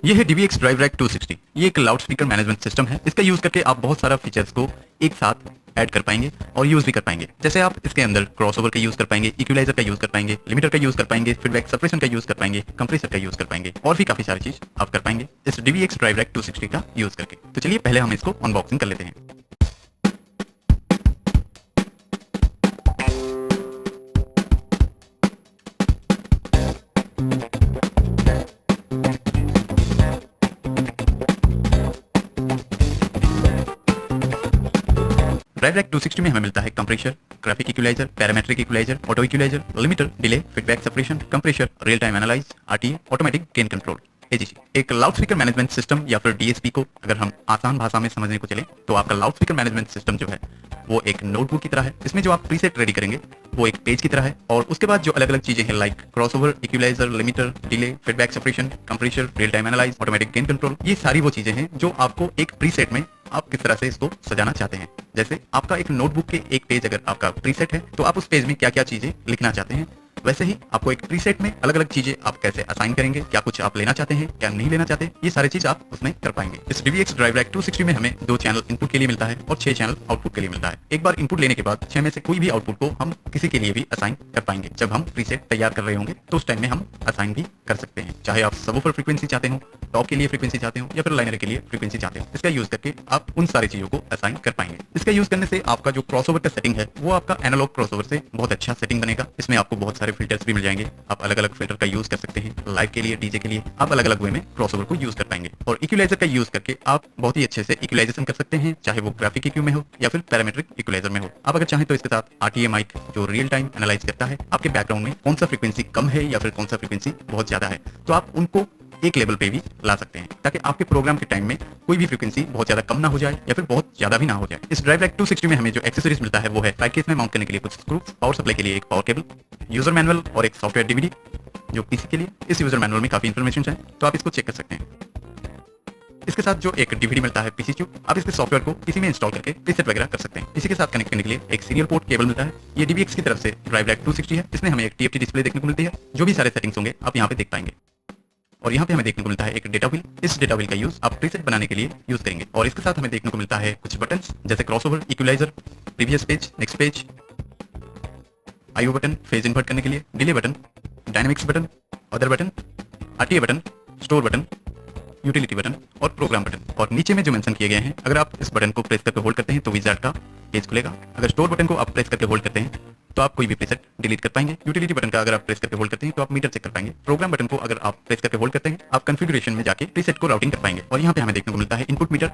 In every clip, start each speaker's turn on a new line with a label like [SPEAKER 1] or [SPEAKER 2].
[SPEAKER 1] ये है DVX drive rack 260। ये एक लाउड स्पीकर मैनेजमेंट सिस्टम है। इसका यूज करके आप बहुत सारा फीचर्स को एक साथ ऐड कर पाएंगे और यूज भी कर पाएंगे। जैसे आप इसके अंदर क्रॉसओवर का यूज कर पाएंगे, इक्वलाइजर का यूज कर पाएंगे, लिमिटर का यूज कर पाएंगे, फीडबैक सप्रेशन का यूज कर पाएंगे, कंप्रेसर का यूज कर पाएंगे और भी काफी सारी चीज आप कर पाएंगे इस DVX ड्राइव रैक 260 का यूज करके। तो चलिए पहले हम इसको अनबॉक्सिंग कर लेते हैं। ड्राइव रैक 260 में हमें मिलता है compressor, graphic equaliser, parametric equaliser, auto equaliser, limiter, delay, feedback suppression, compressor, real time analyse, RTA, automatic gain control, AGC। एक लाउड स्पीकर मैनेजमेंट सिस्टम या फिर DSP को अगर हम आसान भाषा में समझने को चले तो आपका लाउड स्पीकर मैनेजमेंट सिस्टम जो है वो एक नोटबुक की तरह है। इसमें जो आप प्रीसेट रेडी करेंगे वो एक पेज की तरह है और उसके बाद जो अलग अलग चीजें हैं like crossover, equaliser, limiter, delay, feedback suppression, compressor, real time analyse, automatic gain control, ये सारी वो चीजें हैं जो आपको एक प्रीसेट में आप किस तरह से इसको सजाना चाहते हैं। जैसे आपका एक नोटबुक के एक पेज अगर आपका प्रीसेट है तो आप उस पेज में क्या क्या चीजें लिखना चाहते हैं, वैसे ही आपको एक प्रीसेट में अलग अलग चीजें आप कैसे असाइन करेंगे, क्या कुछ आप लेना चाहते हैं, क्या नहीं लेना चाहते, ये सारी चीज आप उसमें कर पाएंगे। इस DVX ड्राइव रैक 260 में हमें 2 चैनल इनपुट के लिए मिलता है और 6 चैनल आउटपुट के लिए मिलता है। एक बार इनपुट लेने के बाद 6 में से कोई भी आउटपुट को हम किसी के लिए भी असाइन कर पाएंगे। जब हम प्रीसेट तैयार कर रहे होंगे तो उस टाइम में हम असाइन भी कर सकते हैं, चाहे आप सबवूफर फ्रीक्वेंसी चाहते हो, टॉप के लिए फ्रीक्वेंसी चाहते हो या फिर लाइनर के लिए फ्रीक्वेंसी चाहते हो। इसका यूज करके आप उन सारी चीजों को असाइन कर पाएंगे। इसका यूज करने से आपका जो क्रॉसओवर का सेटिंग है वो आपका एनालॉग क्रॉसओवर से बहुत अच्छा सेटिंग बनेगा। इसमें आपको बहुत सारे फिल्टर्स भी मिल जाएंगे। आप अलग अलग फिल्टर का यूज कर सकते हैं। लाइव के लिए, डीजे के लिए आप अलग अलग वे में क्रॉसओवर को यूज कर पाएंगे। और इक्वलाइजर का यूज करके आप बहुत ही अच्छे से इक्वलाइजेशन कर सकते हैं, चाहे वो ग्राफिक इक्यू में हो या फिर पैरामेट्रिक इक्वलाइजर में हो। आप अगर चाहें तो इसके साथ RTA माइक जो रियल टाइम एनालाइज करता है आपके बैकग्राउंड में कौन सा फ्रीक्वेंसी कम है या फिर कौन सा फ्रीक्वेंसी बहुत ज्यादा है, तो आप उनको एक लेवल पे भी ला सकते हैं ताकि आपके प्रोग्राम के टाइम में कोई भी फ्रीक्वेंसी बहुत ज्यादा कम ना हो जाए या फिर बहुत ज्यादा भी ना हो जाए। इस ड्राइव रैक 260 में हमें जो एक्सेसरीज मिलता है वो है ट्राइकेस में माउंट करने के लिए कुछ स्क्रू, पावर सप्लाई के लिए एक पावर केबल, यूजर मैनुअल और एक सॉफ्टवेयर DVD जो PC के लिए। इस यूजर मैनुअल में काफी इन्फॉर्मेशन है तो आप इसको चेक कर सकते हैं। इसके साथ जो एक DVD मिलता है PC ट्यूब, आप इसके सॉफ्टवेयर को किसी में इंस्टॉल करके प्रीसेट वगैरह कर सकते हैं। इसी के साथ कनेक्ट करने के लिए एक सीरियल पोर्ट केबल मिलता है। ये DVX की तरफ से ड्राइव रैक 260 है। इसमें हमें एक TFT डिस्प्ले देखने को मिलती है। जो भी सारे सेटिंग्स होंगे आप यहाँ पे देख पाएंगे। और यहाँ पे हमें देखने को मिलता है एक डेटा व्हील। इस डेटा व्हील का यूज आप प्रीसेट बनाने के लिए यूज करेंगे। और इसके साथ हमें देखने को मिलता है कुछ बटन्स जैसे crossover, equaliser, previous page, next page, IO button, phase invert करने के लिए, delay button, dynamics button, other button, RTA button, store button, utility button और प्रोग्राम बटन। और नीचे में जो मेंशन किए गए हैं, अगर आप इस बटन को प्रेस करके होल्ड करते हैं तो विजार्ड का पेज खुलेगा। अगर स्टोर बटन को आप प्रेस करके होल्ड करते हैं तो आप कोई भी प्रीसेट डिलीट कर पाएंगे। यूटिलिटी बटन का अगर आप प्रेस करके होल्ड करते हैं तो आप मीटर चेक कर पाएंगे। प्रोग्राम बटन को अगर आप प्रेस करके होल्ड करते हैं आप कॉन्फ़िगरेशन में जाके प्रीसेट को राउटिंग कर पाएंगे। और यहाँ पे हमें देखने को मिलता है इनपुट मीटर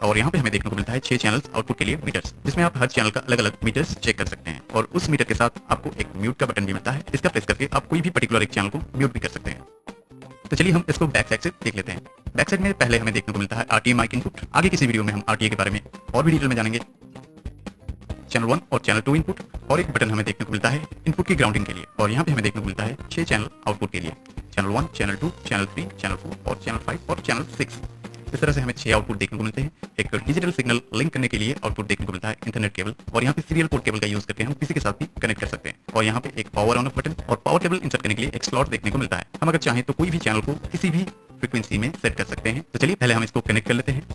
[SPEAKER 1] और यहाँ पे हमें देखने को मिलता है 6 चैनल्स आउटपुट के लिए मीटर्स, जिसमें आप हर चैनल का अलग अलग मीटर्स चेक कर सकते हैं। और उस मीटर के साथ आपको एक म्यूट का बटन भी मिलता है। इसका प्रेस करके आप कोई भी पर्टिकुलर एक चैनल को म्यूट भी कर सकते हैं। तो चलिए हम इसको बैक साइड से देख लेते हैं। बैक साइड में पहले हमें देखने को मिलता है RTA माइक इनपुट। आगे किसी वीडियो में हम RTA के बारे में और भी डिटेल में जानेंगे। चैनल 1 और चैनल 2 इनपुट और एक बटन हमें देखने को मिलता है इनपुट की ग्राउंडिंग के लिए। और यहाँ पे हमें देखने को मिलता है 6 चैनल आउटपुट के लिए, चैनल 1, चैनल 2, चैनल 3, चैनल 4 और चैनल 5 और चैनल 6। इस तरह से हमें 6 आउटपुट देखने को मिलते हैं। एक डिजिटल सिग्नल लिंक करने के लिए आउटपुट देखने को मिलता है इंटरनेट केबल। और यहाँ पे सीरियल पोर्ट केबल का यूज करके हम किसी के साथ भी कनेक्ट कर सकते हैं। और यहाँ पे एक पावर ऑन ऑफ बटन और पावर केबल इंसर्ट करने के लिए एक स्लॉट देखने को मिलता है। हम अगर चाहें तो कोई भी चैनल को किसी भी फ्रीक्वेंसी में सेट कर सकते हैं। तो चलिए पहले हम इसको कनेक्ट कर लेते हैं।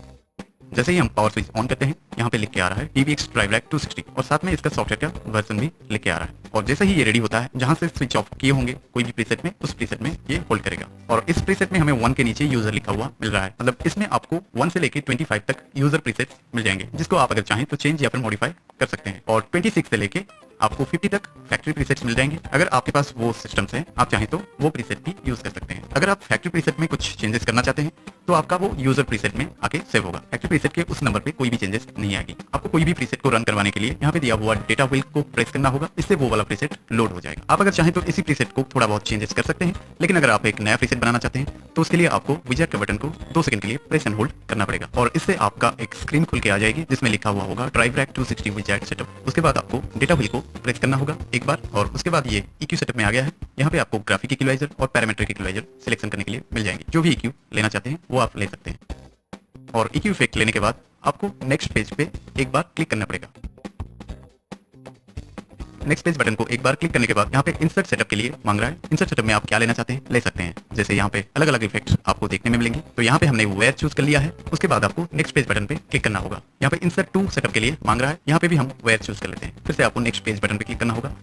[SPEAKER 1] जैसे ही हम पावर स्विच ऑन करते हैं यहाँ पे लिख के आ रहा है DVX ड्राइव रैक 260 और साथ में इसका सॉफ्टवेयर का वर्जन भी लिख के आ रहा है। और जैसे ही ये रेडी होता है, जहां से स्विच ऑफ किए होंगे कोई भी प्रीसेट में, उस प्रीसेट में ये होल्ड करेगा। और इस प्रीसेट में हमें 1 के नीचे यूजर लिखा हुआ मिल रहा है। मतलब इसमें आपको 1 से लेके 25 तक यूजर प्रीसेट्स मिल जाएंगे, जिसको आप अगर चाहें तो चेंज या फिर मॉडिफाई कर सकते हैं। और 26 से लेके आपको 50 तक फैक्ट्री प्रीसेट्स मिल जाएंगे। अगर आपके पास वो सिस्टम्स हैं, आप चाहें तो वो प्रीसेट भी यूज कर सकते हैं। अगर आप फैक्ट्री प्रीसेट में कुछ चेंजेस करना चाहते हैं तो आपका वो यूजर प्रीसेट में आके सेव होगा। फैक्ट्री प्रीसेट के उस नंबर पे कोई भी चेंजेस नहीं आएगी। आपको कोई भी प्रीसेट को रन करवाने के लिए यहाँ पे दिया हुआ डेटा व्हील को प्रेस करना होगा, इससे वो वाला प्रीसेट लोड हो जाएगा। आप अगर चाहें तो इसी प्रीसेट को थोड़ा बहुत चेंजेस कर सकते हैं, लेकिन अगर आप एक नया प्रीसेट बनाना चाहते हैं तो उसके लिए आपको विजार्ड के बटन को 2 सेकंड के लिए प्रेस एंड होल्ड करना पड़ेगा। और इससे आपका एक स्क्रीन खुल के आ जाएगी जिसमें लिखा हुआ होगा ड्राइव रैक 260 विजार्ड सेटअप। उसके बाद आपको डेटा व्हील को प्रेस करना होगा एक बार और उसके बाद ये EQ सेटअप में आ गया है। यहाँ पे आपको ग्राफिक इक्वलाइजर और पैरामेट्रिक इक्वलाइजर सिलेक्शन करने के लिए मिल जाएंगे। जो भी EQ लेना चाहते हैं वो आप ले सकते हैं। और EQ इफेक्ट लेने के बाद आपको नेक्स्ट पेज पे एक बार क्लिक करना पड़ेगा। नेक्स्ट पेज बटन को एक बार क्लिक करने के बाद यहाँ पे इंसर्ट सेटअप के लिए मांग रहा है। इंसर्ट सेटअप में आप क्या लेना चाहते हैं ले सकते हैं, जैसे यहाँ पे अलग अलग इफेक्ट्स आपको देखने में मिलेंगे। तो यहाँ पे हमने वेयर चूज कर लिया है। उसके बाद आपको नेक्स्ट पेज बटन पे क्लिक करना होगा। यहाँ पे इंसर्ट टू सेटअप के लिए मांग रहा है, यहाँ पे भी हम वेयर चूज कर लेते हैं। फिर से आपको नेक्स्ट पेज बटन पे क्लिक करना होगा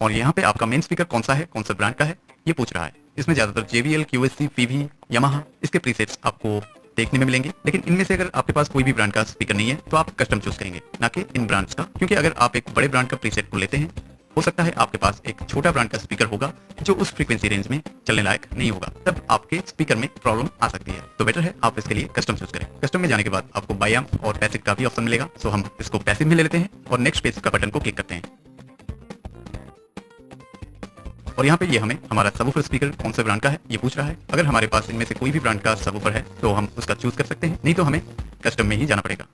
[SPEAKER 1] और यहाँ पे आपका मेन स्पीकर कौन सा है, कौन सा ब्रांड का है ये पूछ रहा है। इसमें ज्यादातर JBL, QSC, PV, Yamaha इसके प्रीसेट्स आपको देखने में मिलेंगे, लेकिन इनमें से अगर आपके पास कोई भी ब्रांड का स्पीकर नहीं है तो आप कस्टम चूज करेंगे, ना कि इन ब्रांड्स का। क्योंकि अगर आप एक बड़े ब्रांड का प्रीसेट को लेते हैं, हो सकता है आपके पास एक छोटा ब्रांड का स्पीकर होगा जो उस फ्रीक्वेंसी रेंज में चलने लायक नहीं होगा, तब आपके स्पीकर में प्रॉब्लम आ सकती है। तो बेटर है आप इसके लिए कस्टम चूज करें। कस्टम में जाने के बाद आपको बाय एम्प और पैसिव का भी ऑप्शन मिलेगा। सो हम इसको पैसिव में ले लेते हैं और नेक्स्ट पेज का बटन को क्लिक करते हैं और यहाँ पे ये हमें हमारा सबवूफर स्पीकर कौन से ब्रांड का है ये पूछ रहा है। अगर हमारे पास इनमें से कोई भी ब्रांड का सबवूफर है तो हम उसका चूज कर सकते हैं, नहीं तो हमें कस्टम में ही जाना पड़ेगा।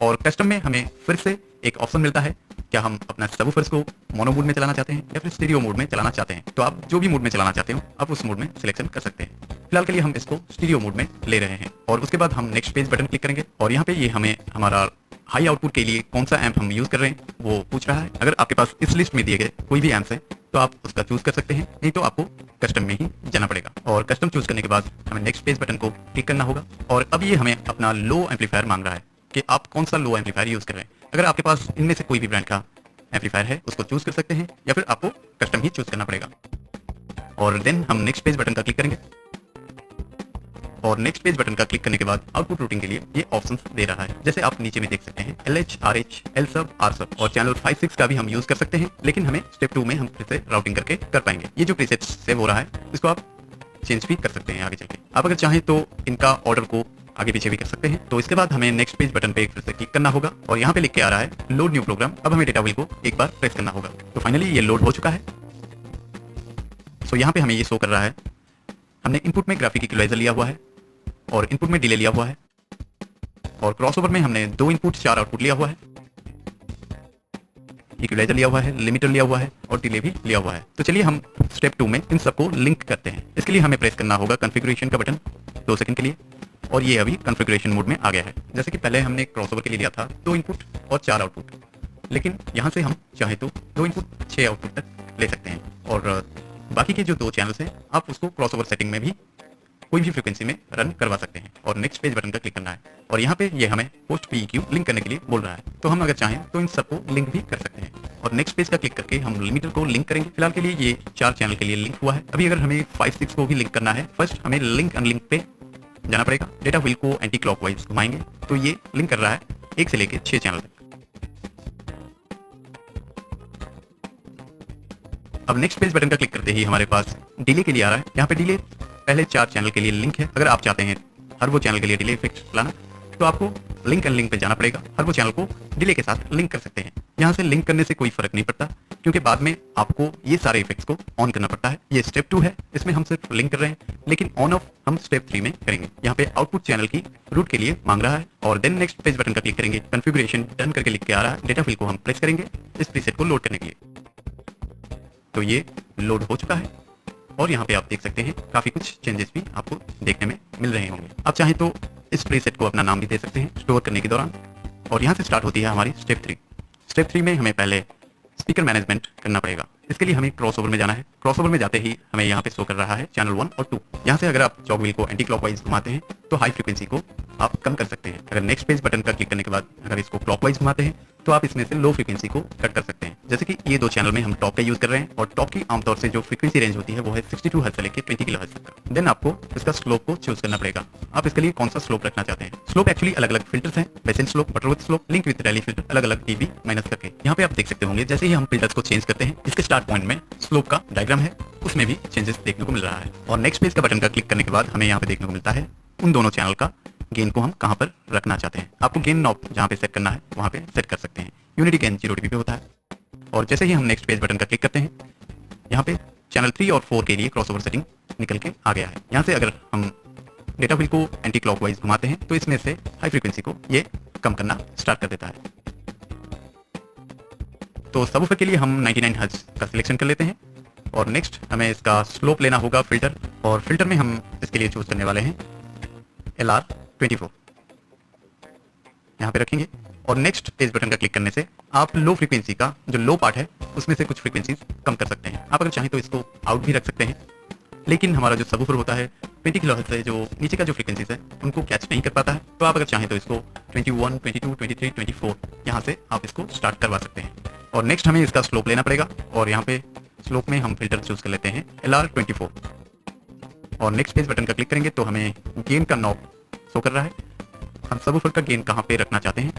[SPEAKER 1] और कस्टम में हमें फिर से एक ऑप्शन मिलता है, क्या हम अपना सबवूफर्स को मोनो मोड में चलाना चाहते हैं या फिर स्टीरियो मोड में चलाना चाहते हैं। तो आप जो भी मोड में चलाना चाहते हो आप उस मोड में सिलेक्शन कर सकते हैं। फिलहाल के लिए हम इसको स्टीरियो मोड में ले रहे हैं और उसके बाद हम नेक्स्ट पेज बटन क्लिक करेंगे और यहाँ पे ये हमें हमारा हाई आउटपुट के लिए कौन सा एम्प हम यूज कर रहे हैं वो पूछ रहा है। अगर आपके पास इस लिस्ट में दिए गए कोई भी एम्प्स है तो आप उसका चूज कर सकते हैं, नहीं तो आपको कस्टम में ही जाना पड़ेगा। और कस्टम चूज करने के बाद हमें नेक्स्ट पेज बटन को क्लिक करना होगा और अब ये हमें अपना लो एम्पलीफायर मांग रहा है कि आप कौन सा लो एम्पलीफायर यूज कर रहे हैं। अगर आपके पास इनमें से कोई भी ब्रांड का एम्पलीफायर है उसको चूज कर सकते हैं या फिर आपको कस्टम ही चूज करना पड़ेगा। और देन हम नेक्स्ट पेज बटन का क्लिक करेंगे और नेक्स्ट पेज बटन का क्लिक करने के बाद आउटपुट रूटिंग के लिए ये ऑप्शंस दे रहा है। जैसे आप नीचे में देख सकते हैं LH, RH, LSub, RSub और चैनल 5-6 का भी हम यूज कर सकते हैं, लेकिन हमें स्टेप 2 में हम फिर से राउटिंग करके कर पाएंगे। ये जो प्रीसेट सेव हो रहा है इसको आप चेंज भी कर सकते हैं आगे चल के। आप अगर चाहें तो इनका ऑर्डर को आगे पीछे भी कर सकते हैं। तो इसके बाद हमें नेक्स्ट पेज बटन पे फिर से क्लिक करना होगा और यहाँ पे लिख के आ रहा है लोड न्यू प्रोग्राम। अब हमें डेटा व्हील को एक बार प्रेस करना होगा। तो फाइनली ये लोड हो चुका है। सो यहाँ पे हमें ये शो कर रहा है हमने इनपुट में ग्राफिक इक्वलाइजर लिया हुआ है और इनपुट में डिले लिया हुआ है और क्रॉसओवर में हमने 2 इनपुट 4 आउटपुट लिया हुआ है, इक्वलाइजर लिया हुआ है, लिमिटर लिया हुआ है और डिले भी लिया हुआ है। तो चलिए हम स्टेप 2 में इन सबको लिंक करते हैं। इसके लिए हमें प्रेस करना होगा कॉन्फ़िगरेशन का बटन 2 सेकंड के लिए और ये अभी कॉन्फ़िगरेशन मोड में आ गया है। जैसे कि पहले हमने क्रॉसओवर के लिए लिया था 2 इनपुट और 4 आउटपुट, लेकिन यहाँ से हम चाहे तो 2 इनपुट 6 आउटपुट तक ले सकते हैं और बाकी के जो 2 चैनल्स हैं आप उसको क्रॉसओवर सेटिंग में भी कोई भी फ्रीक्वेंसी में रन करवा सकते हैं। और नेक्स्ट पेज बटन का क्लिक करना है और यहाँ पे ये हमें पोस्ट PEQ लिंक करने के लिए बोल रहा है। तो हम अगर चाहें तो इन सबको लिंक भी कर सकते हैं और नेक्स्ट पेज का क्लिक करके हम लिमिटर को लिंक करेंगे। फिलहाल के लिए ये 4 चैनल के लिए लिंक हुआ है। अभी अगर हमें 5-6 को भी लिंक करना है, फर्स्ट हमें लिंक अनलिंक पे जाना पड़ेगा। डेटा व्हील को एंटी क्लॉकवाइज घुमाएंगे तो ये लिंक कर रहा है 1 से लेकर 6 चैनल तक। अब नेक्स्ट पेज बटन का क्लिक करते ही हमारे पास डिले के लिए आ रहा है। यहाँ पे डिले पहले 4 चैनल के लिए लिंक है। अगर आप चाहते हैं हर वो चैनल के लिए डिले इफेक्ट लाना तो आपको लिंक एंड लिंक पे जाना पड़ेगा। हर वो चैनल को डिले के साथ लिंक कर सकते हैं। यहाँ से लिंक करने से कोई फर्क नहीं पड़ता क्योंकि बाद में आपको ये सारे इफेक्ट्स को ऑन करना पड़ता है। ये स्टेप 2 है, इसमें हम सिर्फ लिंक कर रहे हैं, लेकिन ऑन ऑफ हम स्टेप 3 में करेंगे। यहाँ पे आउटपुट चैनल की रूट के लिए मांग रहा है और देन नेक्स्ट पेज बटन का क्लिक करेंगे। कॉन्फ़िगरेशन डन करके लिख के आ रहा है। डेटा व्हील को हम प्रेस करेंगे इस प्रीसेट को लोड करने के लिए। तो ये लोड हो चुका है और यहाँ पे आप देख सकते हैं काफी कुछ चेंजेस भी आपको देखने में मिल रहे होंगे। आप चाहें तो इस प्रीसेट को अपना नाम भी दे सकते हैं स्टोर करने के दौरान। और यहाँ से स्टार्ट होती है हमारी स्टेप 3। स्टेप 3 में हमें पहले स्पीकर मैनेजमेंट करना पड़ेगा। इसके लिए हमें क्रॉसओवर में जाना है। क्रॉसओवर में जाते ही हमें यहाँ पे शो कर रहा है चैनल 1 और 2। यहाँ से अगर आप जॉग व्हील को एंटी क्लॉकवाइज घुमाते हैं तो हाई फ्रीक्वेंसी को आप कम कर सकते हैं। अगर नेक्स्ट पेज बटन का क्लिक करने के बाद अगर इसको क्लॉकवाइज घुमाते हैं तो आप इसमें से लो फ्रीक्वेंसी को कट कर सकते हैं। जैसे कि ये 2 चैनल में हम टॉप का यूज कर रहे हैं और टॉप की आमतौर से जो फ्रीक्वेंसी रेंज होती है वो है 62 हर्ट्ज से लेकर 20 किलोहर्ट्ज तक। देन आपको इसका स्लोप को चूज करना पड़ेगा। आप इसके लिए कौन सा स्लोप रखना चाहते हैं। स्लोप एक्चुअली अलग अलग फिल्टर्स हैं, Besant slope, Butterworth slope, link with rally filter, अलग अलग dB माइनस करके। यहाँ पे आप देख सकते होंगे जैसे ही हम फिल्टर्स को चेंज करते हैं इसके स्टार्ट पॉइंट में स्लोप का डायग्राम है, उसमें भी चेंजेस देखने को मिल रहा है। और नेक्स्ट पेज का बटन का क्लिक करने के बाद हमें यहाँ पे देखने को मिलता है उन दोनों चैनल का गेन को हम कहाँ पर रखना चाहते हैं। आपको गेन नॉब जहाँ पे सेट करना है वहाँ पे सेट कर सकते हैं। यूनिटी गेन 0 dB पे होता है। और जैसे ही हम नेक्स्ट पेज बटन का क्लिक करते हैं यहाँ पे चैनल 3 और 4 के लिए क्रॉसओवर सेटिंग निकल के आ गया है। यहाँ से अगर हम डेटा व्हील को एंटी क्लॉकवाइज घुमाते हैं तो इसमें से हाई फ्रीक्वेंसी को ये कम करना स्टार्ट कर देता है। तो सबवूफर के लिए हम 99 हर्ट्ज का सिलेक्शन कर लेते हैं और नेक्स्ट हमें इसका स्लोप लेना होगा फिल्टर। और फिल्टर में हम इसके लिए चूज करने वाले हैं LR24, यहाँ पे रखेंगे। और नेक्स्ट पेज बटन का क्लिक करने से आप लो फ्रीक्वेंसी का जो लो पार्ट है उसमें से कुछ फ्रीक्वेंसीज कम कर सकते हैं। आप अगर चाहें तो इसको आउट भी रख सकते हैं, लेकिन हमारा जो सबवूफर होता है 20 किलोहर्ट्ज से जो नीचे का जो फ्रीक्वेंसीज है उनको कैच नहीं कर पाता है। तो आप अगर चाहें तो इसको 21, 22, 23, 24 यहाँ से आप इसको स्टार्ट करवा सकते हैं। और नेक्स्ट हमें इसका स्लोप लेना पड़ेगा और यहाँ पे स्लोप में हम फिल्टर चूज कर लेते हैं LR24 और नेक्स्ट पेज बटन का क्लिक करेंगे तो हमें गेन का नॉब शो कर रहा है। हम सबवूफर का गेन कहाँ पे रखना चाहते हैं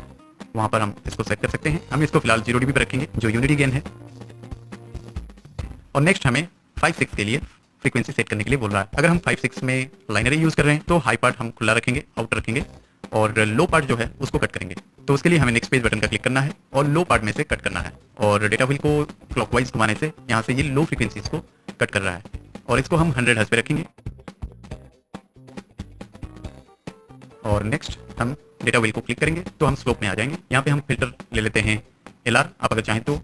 [SPEAKER 1] वहाँ पर हम इसको सेट कर सकते हैं। हम इसको फिलहाल 0 dB पर रखेंगे जो यूनिटी गेन है। और नेक्स्ट हमें 5-6 के लिए फ्रीक्वेंसी सेट करने के लिए बोल रहा है। अगर हम 5-6 में लाइनरी यूज कर रहे हैं तो हाई पार्ट हम खुला रखेंगे, आउट रखेंगे और लो पार्ट जो है उसको कट करेंगे। तो उसके लिए हमें नेक्स्ट पेज बटन का क्लिक करना है और लो पार्ट में से कट करना है और डेटा व्हील को क्लॉकवाइज घुमाने से यहाँ से ये लो फ्रीक्वेंसीज को कट कर रहा है और इसको हम 100 हर्ट्ज पे रखेंगे। और नेक्स्ट हम डेटा व्हील को क्लिक करेंगे तो हम स्लोप में आ जाएंगे। यहाँ पे हम फिल्टर ले लेते हैं LR, आप अगर चाहें तो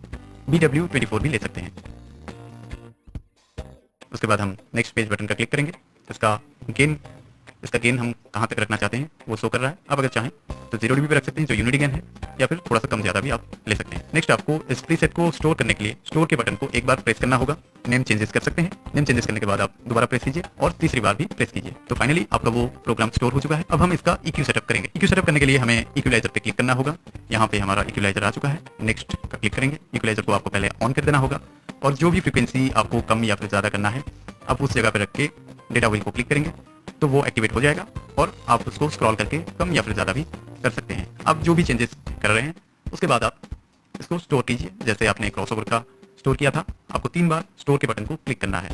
[SPEAKER 1] BW24 भी ले सकते हैं। उसके बाद हम नेक्स्ट पेज बटन का क्लिक करेंगे। इसका गेन हम कहाँ तक रखना चाहते हैं वो शो कर रहा है। आप अगर चाहें तो 0 dB पे रख सकते हैं जो यूनिटी गेन है, या फिर थोड़ा सा कम ज़्यादा भी आप ले सकते हैं। नेक्स्ट आपको इस प्रीसेट को स्टोर करने के लिए स्टोर के बटन को एक बार प्रेस करना होगा। नेम चेंजेस कर सकते हैं। नेम चेंजेस करने के बाद आप दोबारा प्रेस कीजिए और तीसरी बार भी प्रेस कीजिए। तो फाइनली आपका वो प्रोग्राम स्टोर हो चुका है। अब हम इसका EQ सेटअप करेंगे। EQ सेटअप करने के लिए हमें इक्वलाइजर पे क्लिक करना होगा। यहाँ पे हमारा इक्वलाइजर आ चुका है। नेक्स्ट का क्लिक करेंगे। इक्वलाइजर को आपको पहले ऑन कर देना होगा और जो भी फ्रीक्वेंसी आपको कम या फिर ज़्यादा करना है आप उस जगह पे रख के डेटा व्हील को क्लिक करेंगे तो वो एक्टिवेट हो जाएगा और आप उसको स्क्रॉल करके कम या फिर ज़्यादा भी कर सकते हैं। आप जो भी चेंजेस कर रहे हैं उसके बाद आप इसको स्टोर कीजिए। जैसे आपने क्रॉसओवर का स्टोर किया था, आपको 3 बार स्टोर के बटन को क्लिक करना है,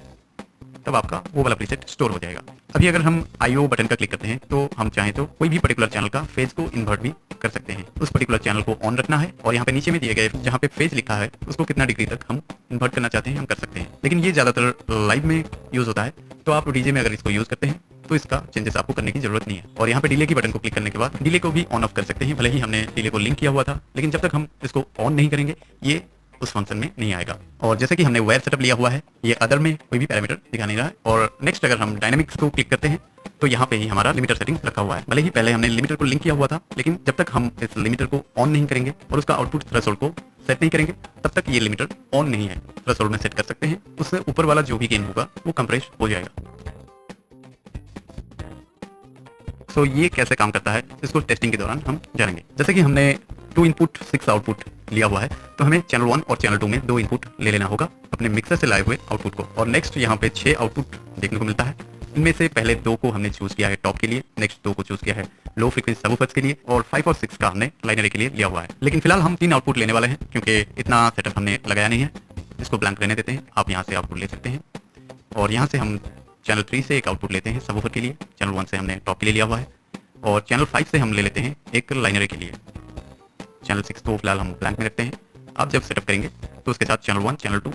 [SPEAKER 1] तब आपका वो वाला प्रीसेट स्टोर हो जाएगा। अभी अगर हम IO बटन का क्लिक करते हैं तो हम चाहें तो कोई भी पर्टिकुलर चैनल का फेज को इन्वर्ट भी कर सकते हैं। उस पर्टिकुलर चैनल को ऑन रखना है और यहाँ पे नीचे में दिए गए जहाँ पे फेज लिखा है उसको कितना डिग्री तक हम इन्वर्ट करना चाहते हैं हम कर सकते हैं। लेकिन ये ज़्यादातर लाइव में यूज़ होता है, तो आप डीजे में अगर इसको यूज़ करते हैं तो इसका चेंजेस आपको करने की जरूरत नहीं है। और यहाँ पे डिले की बटन को क्लिक करने के बाद डिले को भी ऑन ऑफ कर सकते हैं। भले ही हमने डिले को लिंक किया हुआ था, लेकिन जब तक हम इसको ऑन नहीं करेंगे ये उस फंक्शन में नहीं आएगा। और जैसे कि हमने वायर सेटअप लिया हुआ है, ये अदर में कोई भी पैरामीटर दिखा नहीं रहा है। और नेक्स्ट अगर हम डायनामिक्स को क्लिक करते हैं तो यहाँ पे ही हमारा लिमिटर सेटिंग रखा हुआ है। भले ही पहले हमने लिमिटर को लिंक किया हुआ था, लेकिन जब तक हम इस लिमिटर को ऑन नहीं करेंगे और उसका आउटपुट थ्रेशोल्ड को सेट नहीं करेंगे तब तक ये लिमिटर ऑन नहीं है। थ्रेशोल्ड में सेट कर सकते हैं, उससे ऊपर वाला जो भी गेन होगा वो कंप्रेस हो जाएगा। तो ये कैसे काम करता है इसको टेस्टिंग के दौरान हम जानेंगे। जैसे कि हमने 2 इनपुट 6 आउटपुट लिया हुआ है, तो हमें चैनल 1 और चैनल 2 में 2 इनपुट ले लेना होगा अपने मिक्सर से लाए हुए आउटपुट को। और नेक्स्ट यहाँ पे 6 आउटपुट देखने को मिलता है। इनमें से पहले 2 को हमने चूज किया है टॉप के लिए, नेक्स्ट 2 को चूज किया है लो फ्रीक्वेंसी सबवूफर्स के लिए, और 5 और 6 का हमने लाइनरी के लिए लिया हुआ है। लेकिन फिलहाल हम 3 आउटपुट लेने वाले हैं क्योंकि इतना सेटअप हमने लगाया नहीं है। इसको ब्लैंक रहने देते हैं। आप यहाँ से आउटपुट ले सकते हैं और यहाँ से हम चैनल 3 से एक आउटपुट लेते हैं सबवूफर के लिए। चैनल 1 से हमने टॉप के लिए लिया हुआ है और चैनल 5 से हम ले लेते हैं एक लाइनरी के लिए। चैनल 6 को फिलहाल हम ब्लैंक में रखते हैं। आप जब सेटअप करेंगे तो उसके साथ channel 1, channel 2,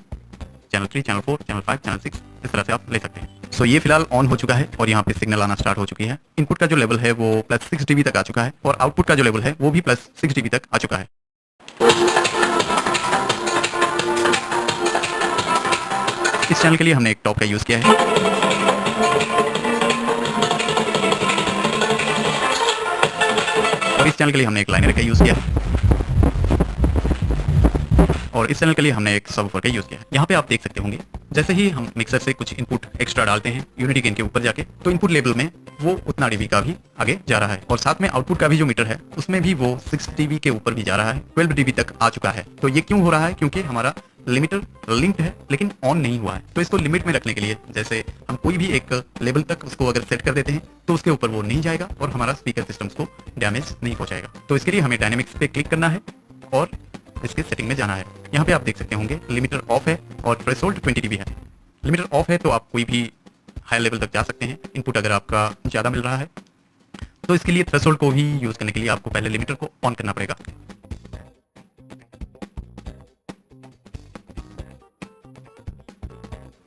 [SPEAKER 1] channel 3, channel 4, channel 5, channel 6 इस तरह से आप ले सकते हैं। सो ये फिलहाल ऑन हो चुका है और यहाँ पे सिग्नल आना स्टार्ट हो चुकी है। इनपुट का जो लेवल है वो +6 dB तक आ चुका है और आउटपुट का जो लेवल है वो भी +6 dB तक आ चुका है। इस चैनल के लिए हमने एक टॉप का यूज किया है और इस चैनल के लिए हमने एक लाइनर का यूज किया है और इस चैनल के लिए हमने एक सबवूफर का यूज किया है। यहाँ पे आप देख सकते होंगे जैसे ही हम मिक्सर से कुछ इनपुट एक्स्ट्रा डालते हैं यूनिटी गेन के ऊपर जाके, तो इनपुट लेवल में वो उतना डीबी का भी आगे जा रहा है और साथ में आउटपुट का भी जो मीटर है उसमें भी वो 6 dB के ऊपर भी जा रहा है, 12 dB तक आ चुका है। तो ये क्यों हो रहा है? क्योंकि हमारा लिमिटर लिंक्ड है लेकिन ऑन नहीं हुआ है। तो इसको लिमिट में रखने के लिए जैसे हम कोई भी एक लेवल तक उसको अगर सेट कर देते हैं तो उसके ऊपर वो नहीं जाएगा और हमारा स्पीकर सिस्टम्स को डैमेज नहीं पहुंचाएगा। तो इसके लिए हमें डायनेमिक्स पे क्लिक करना है और इसके सेटिंग में जाना है। यहाँ पे आप देख सकते होंगे लिमिटर ऑफ है और थ्रेशोल्ड 20 dB है। लिमिटर ऑफ है तो आप कोई भी हाई लेवल तक जा सकते हैं। इनपुट अगर आपका ज़्यादा मिल रहा है तो इसके लिए थ्रेशोल्ड को भी यूज़ करने के लिए आपको पहले लिमिटर को ऑन करना पड़ेगा।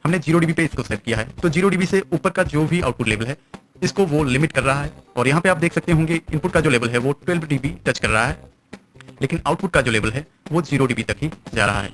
[SPEAKER 1] हमने 0 dB पे इसको सेट किया है, तो 0 dB से ऊपर का जो भी आउटपुट लेवल है इसको वो लिमिट कर रहा है। और यहाँ पे आप देख सकते होंगे इनपुट का जो लेवल है वो 12 dB टच कर रहा है, लेकिन आउटपुट का जो लेवल है वो 0 dB तक ही जा रहा है।